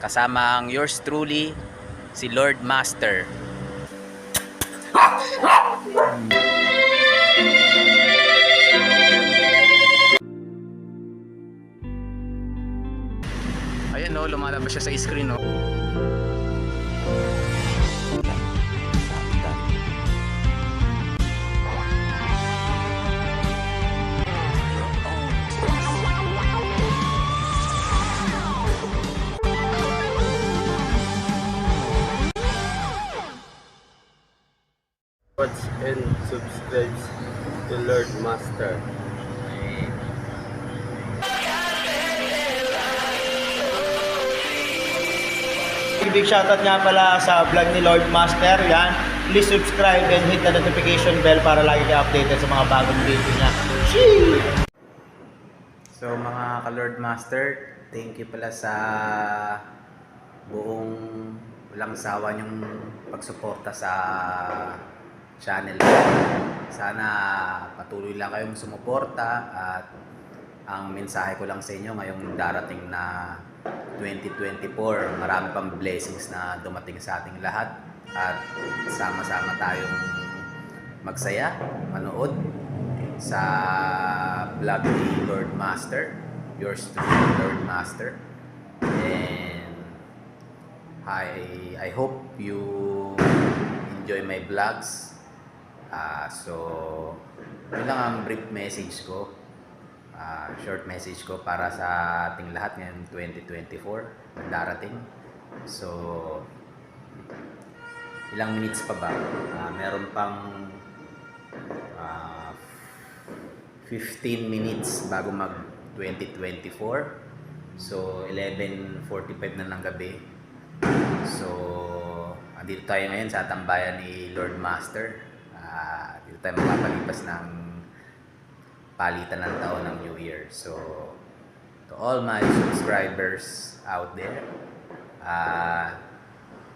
Kasama ang yours truly, si Lord Master. Ayan o, lumalabas siya sa screen o. Watch and subscribe to Lord Master. Big shoutout nga pala sa vlog ni Lord Master. Yan. Please subscribe and hit the notification bell para lagi kayo updated sa mga bagong video niya. Sheesh! So mga ka-Lord Master, thank you pala sa buong walang sawa niyong pagsuporta sa channel. Sana patuloy lang kayong sumuporta at ang mensahe ko lang sa inyo ngayong darating na 2024, marami pang blessings na dumating sa ating lahat at sama-sama tayong magsaya, manood sa vlog ni Lord Master, yours truly Lord Master. And I hope you enjoy my vlogs. So yun lang ang brief message ko, short message ko para sa ating lahat ngayong 2024 na darating. So ilang minutes pa ba? Meron pang 15 minutes bago mag 2024. So 11:45 na ng gabi. So andito tayo ngayon sa tambayan ni Lord Master. Dito tayo makapalipas ng palitan ng taon ng New Year. So to all my subscribers out there,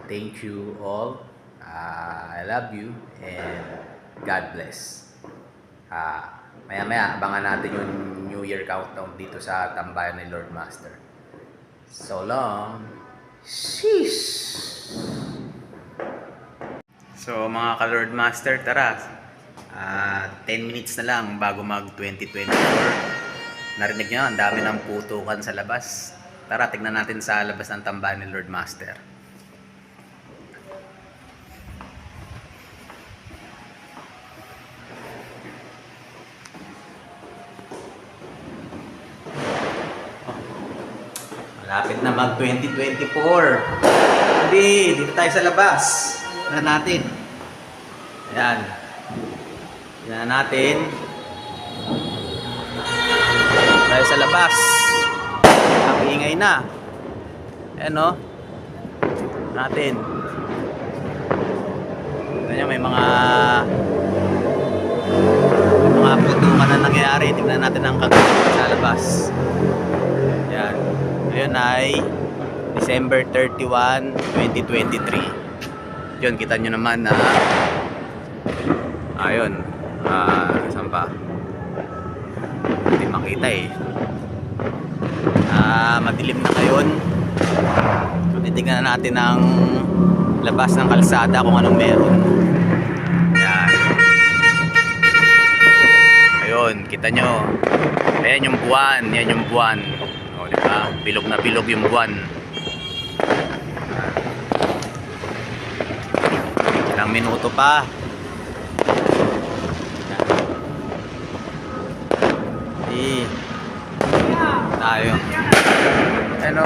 thank you all. I love you and God bless. Maya-maya abangan natin yung New Year countdown dito sa tambayan ni Lord Master. So long. Sheesh. So mga ka-Lord Master, tara. 10 minutes na lang bago mag 2024. Narinig nyo, ang dami ng putukan sa labas. Tara, tignan natin sa labas ng tambayan ni Lord Master. Malapit na mag 2024. Hindi, dito tayo sa labas. Tignan natin. Ayan. Tignan natin. Tayo sa labas. Ang ingay na. Ayan o. Natin. Tignan nyo, may mga putukan na nangyayari. Tignan natin ang kagawin sa labas. Ayan. Ngayon ay December 31, 2023. Yun, kita nyo naman na ayun. Saan pa? Hindi makita eh. Madilim na ngayon. So, titignan natin ang labas ng kalsada kung anong meron. Ayan. Ayun, kita nyo. Ayan yung buwan. Yan yung buwan. O, diba? Bilog na bilog yung buwan. Ilang minuto pa. Tayo. Ano?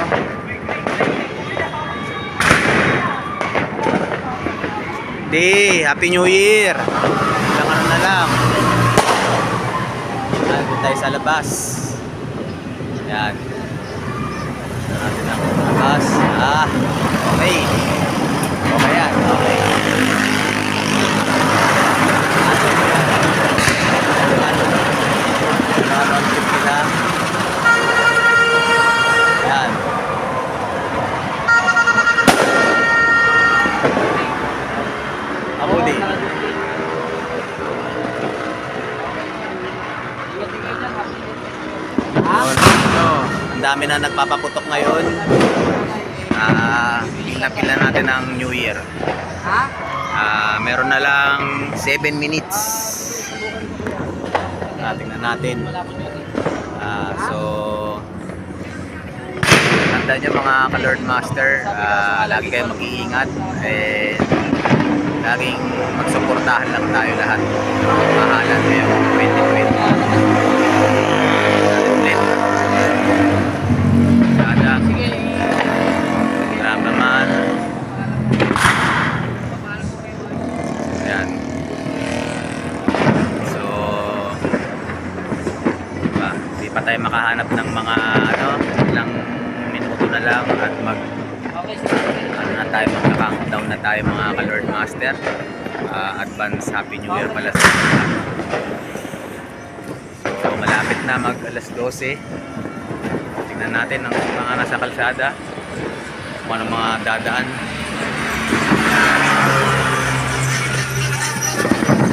Di, Happy New Year. Ilang ano na lang. Tayo tayo sa labas. Yan. Natin ang labas. Okay. Okay yan. Okay. Yan. Ako din. Ang dami na nagpapaputok ngayon. pila natin ang New Year. Meron na lang 7 minutes. Tingnan natin. So, tanda nyo mga ka-Lord Master, lagi kayo mag-iingat. Laging magsuportahan lang tayo lahat. Mahalan ngayong 2020. Sada. Ramdaman. Ayan. So, di pa tayo makahanap ng mga ilang minuto na lang at magka-countdown na tayo mga ka-Lord Master. Advance Happy New Year pala sa lahat. So malapit na mag alas 12. Tingnan natin ang mga nasa kalsada, kung ano mga dadaan.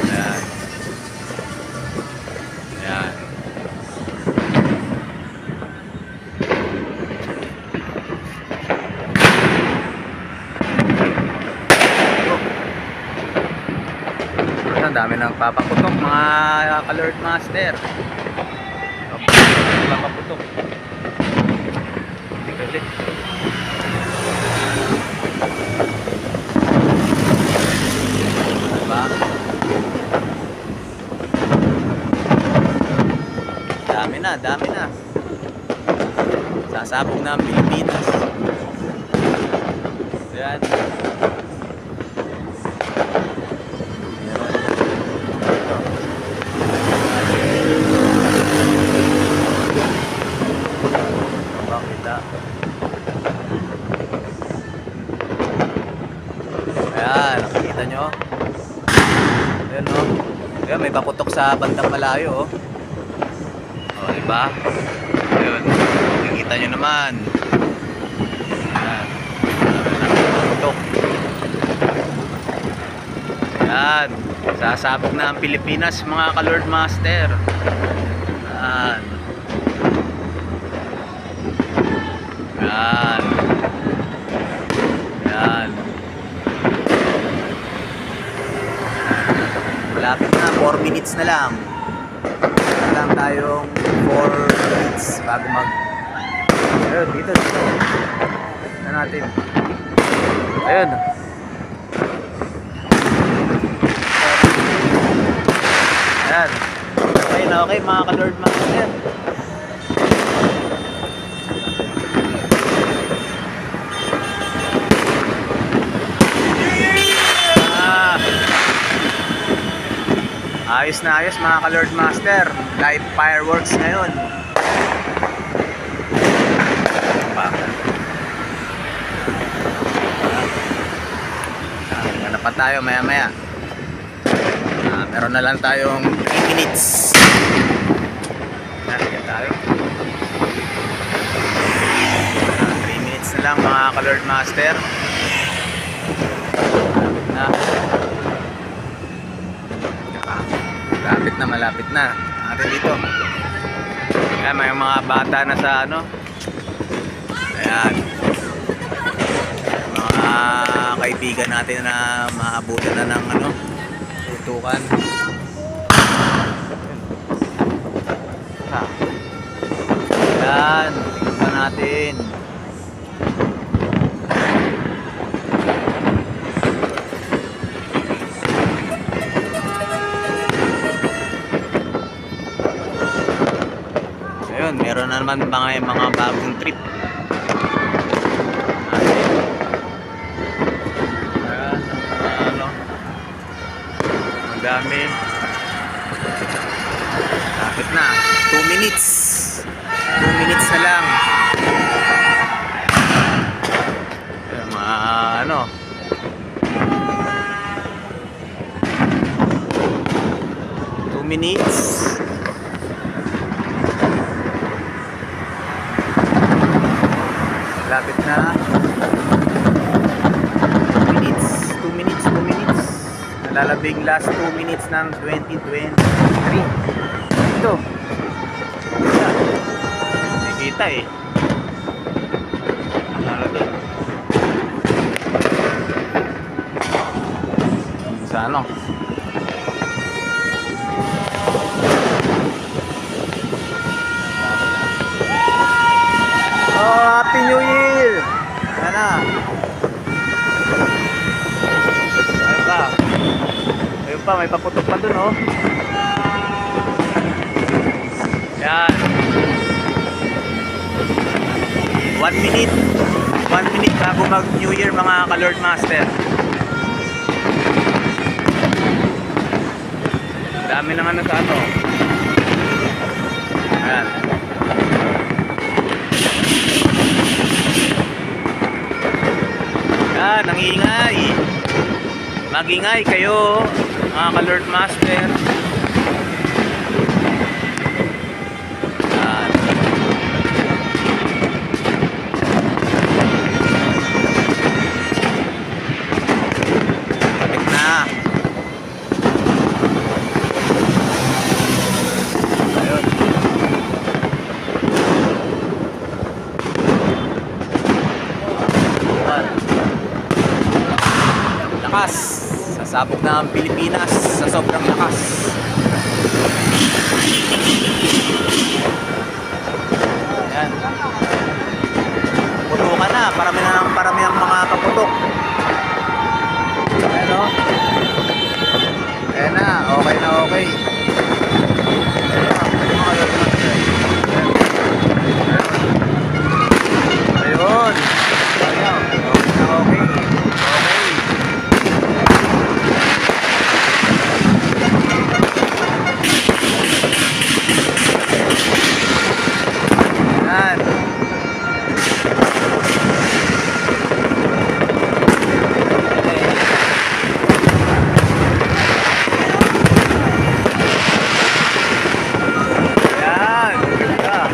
Ayan. Ayan. Ang dami nang papaputok mga ka-Lord Master. Papaputok. Hindi. Diba? Dami na. Sasabog na ang Pilipinas. Ayan. Ayan, nakikita nyo. Ayan o. Ayan, may paputok sa bandang malayo o. O, diba? Ayan, nakikita nyo naman. Ayan. Paputok. Ayan, sasabog na ang Pilipinas mga ka-Lord Master. Ayan. Ayan. Ayan. Malapit na, 4 minutes na lang. Wala lang tayong 4 minutes bago ayun, dito. Tignan natin. Ayun. Ayan. Okay na okay mga ka-Lord Master. Ayos na ayos mga ka-Lord Master. Live fireworks ngayon. Ano pa tayo maya maya. Meron na lang tayong 3 minutes. Yan tayo. 3 minutes na lang mga ka-Lord Master. Malapit na. Natin dito. Ayan, may mga bata na sa ayan. Mga kaibigan natin na maabutan na ng tutukan. Ayan, tingnan pa natin. Meron na naman mga bagong trip. Ayan, ang dami. Lapit na. 2 minutes. 2 minutes na lang. Ayan, mga 2 minutes. Lapit na. 2 minutes. Nalalabing last 2 minutes ng 2023. Ito. Nakikita eh. Nalalabing. ano. Oh, Happy New Year! Yan na. Ayun pa. Ayun pa, may paputok pa dun, oh. Yan. 1 minute. 1 minute bago mag New Year, mga ka-Lord Master. Dami ng ano sa ano. Ayan. Yan, nangingay. Magingay kayo, mga ka-Lord Master. Yan. Balik na. Ayun. Yan. Lakas. Sasabog na ang Pilipinas sa sobrang lakas. Ayan. Putukan na. Parami ang mga kaputok. Ayan o. Ayan na. Okay na okay. Ayun. Ayan. Okay na okay. Yan. Yan. Ganda.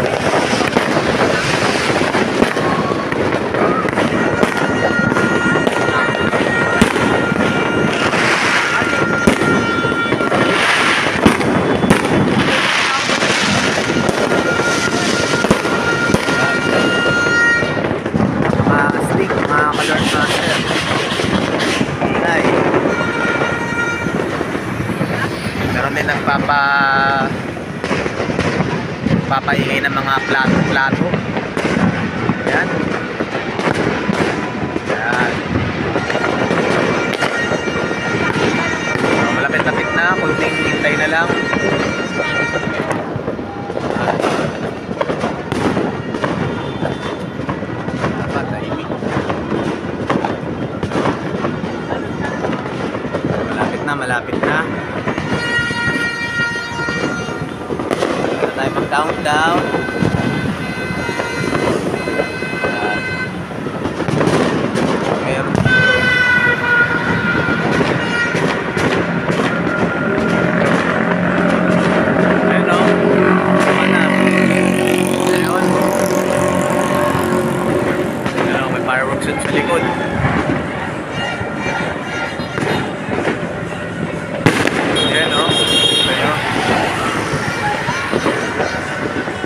Mga astig, mga ka-Lord Master. Ingay. Meron din papaingay ng mga plato-plato. Yan. Yan. Malapit-lapit na, kunting hintay na lang. Tahimik. Malapit na. Wala tayo mag-countdown. Meron. Ayun o. Ayun. Ayun, may fireworks sa likod. Ayan o.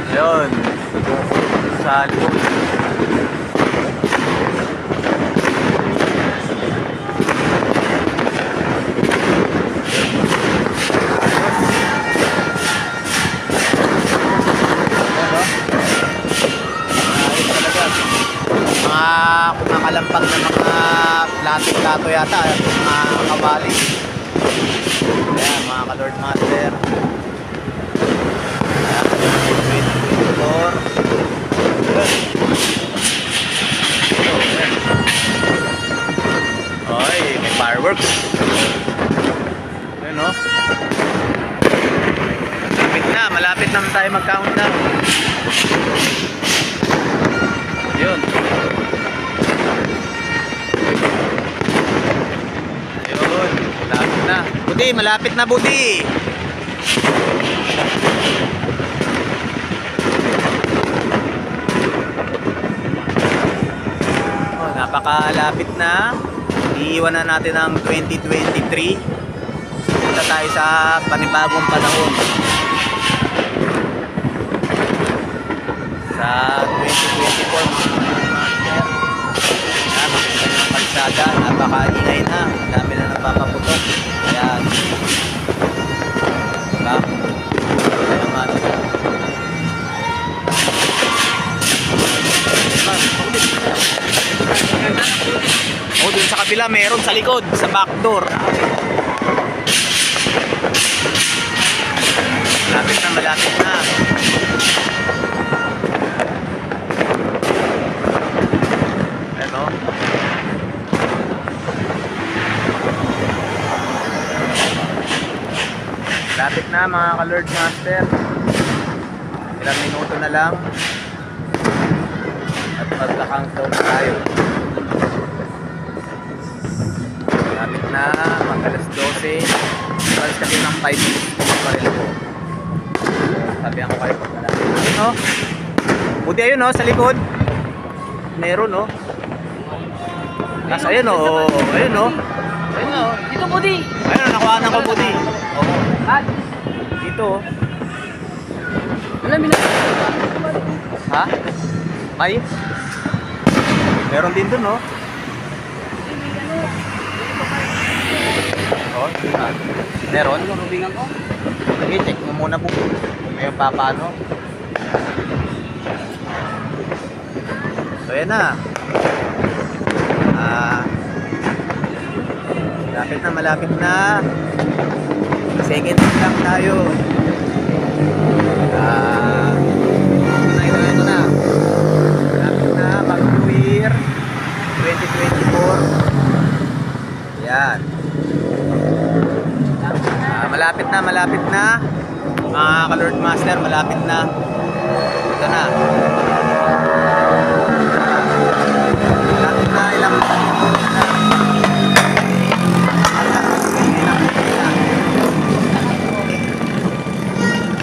Ayun. Sa likod. Nakalampag na mga plato-plato yata, mga kawali. Ayan, mga ka-Lord Master. Ayan, 2024. Oy, may fireworks. Ayan o. Malapit na tayo mag-countdown. Yun. Ayun, malapit na. Budi, malapit na Budi. Oh, napakalapit na. Iiwan na natin ang 2023. Punta tayo sa panibagong panahon. Sa 2024. Kalsada, napakaingay na, dami na napapaputok, kaya sa kabila, meron sa likod, sa back door. Malapit na, malapit na. Ano? Malapit na mga ka-Lord Master. Ilang minuto na lang. At magka-countdown na tayo. Malapit na, mag-alas 12. Alas kasi ng 5 minutes po magparil ko. Sabihan ko kayo pag malapit. Ayun o. Buti ayun o, sa likod. Meron o. Tapos ayun o. Ayun o. Ayun o. Dito, Budi. Ayun o, nakuhanan ko buti. Oo. At, Dito o. alam mo na. Ha? May? Meron din dun, no? Oh, meron? Rubingan ko. Sige, check mo muna po. Ngayon pa paano. So, yan na. Malapit na. Second lang tayo. Ito na. Malapit na, Bagong New Year 2024. Yan. Malapit na. Mga ka-Lord Master, malapit na. Ito na. Malapit na, ilang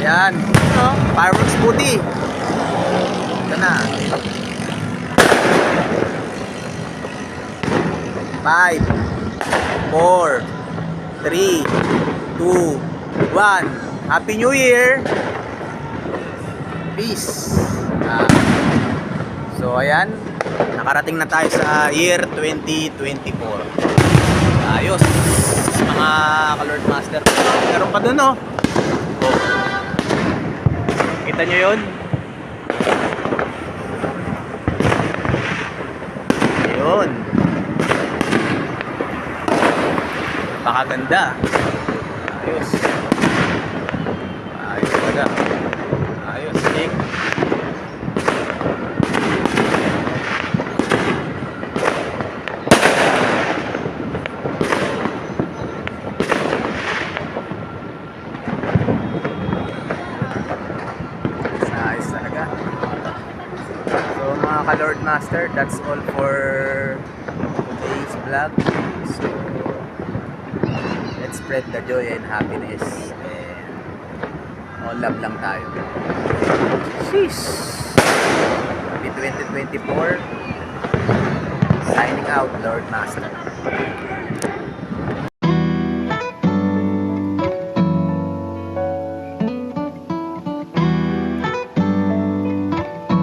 yan. Fireworks booty. Ito na. 5 4 3 2 1. Happy New Year. Peace. So ayan, nakarating na tayo sa year 2024. Ayos mga ka-Lord Master. Meron pa dun, oh. Kita nyo yun? Yun. Pakaganda. Ayos. Ayos talaga. Ayos. King. Ayos talaga. So mga ka-Lord Master, that's all for today's vlog. So let's spread the joy and happiness and all love lang tayo. Sheesh! Happy 2024. Signing out, Lord Master.